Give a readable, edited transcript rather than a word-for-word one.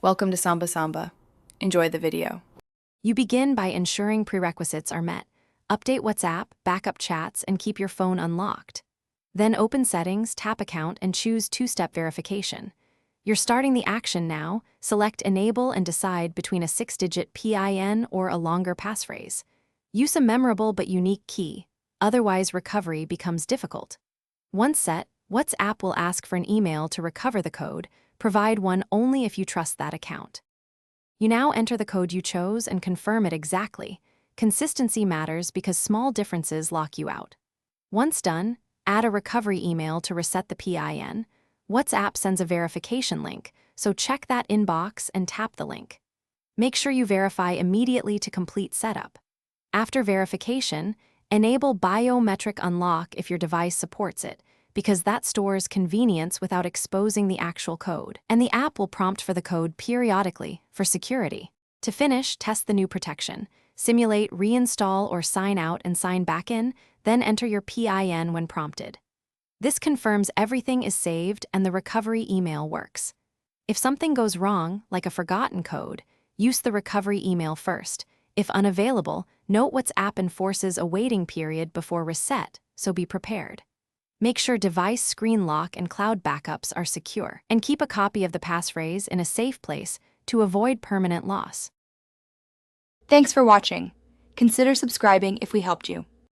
Welcome to Samba Samba. Enjoy the video. You begin by ensuring prerequisites are met. Update WhatsApp, backup chats, and keep your phone unlocked. Then open Settings, tap Account, and choose two-step verification. You're starting the action now. Select Enable and decide between a 6-digit PIN or a longer passphrase. Use a memorable but unique key, otherwise recovery becomes difficult. Once set, WhatsApp will ask for an email to recover the code. Provide one only if you trust that account. You now enter the code you chose and confirm it exactly. Consistency matters because small differences lock you out. Once done, add a recovery email to reset the PIN. WhatsApp sends a verification link, so check that inbox and tap the link. Make sure you verify immediately to complete setup. After verification, enable biometric unlock if your device supports it, because that stores convenience without exposing the actual code. And the app will prompt for the code periodically for security. To finish, test the new protection. Simulate reinstall or sign out and sign back in, then enter your PIN when prompted. This confirms everything is saved and the recovery email works. If something goes wrong, like a forgotten code, use the recovery email first. If unavailable, note WhatsApp enforces a waiting period before reset, so be prepared. Make sure device screen lock and cloud backups are secure, and keep a copy of the passphrase in a safe place to avoid permanent loss. Thanks for watching. Consider subscribing if we helped you.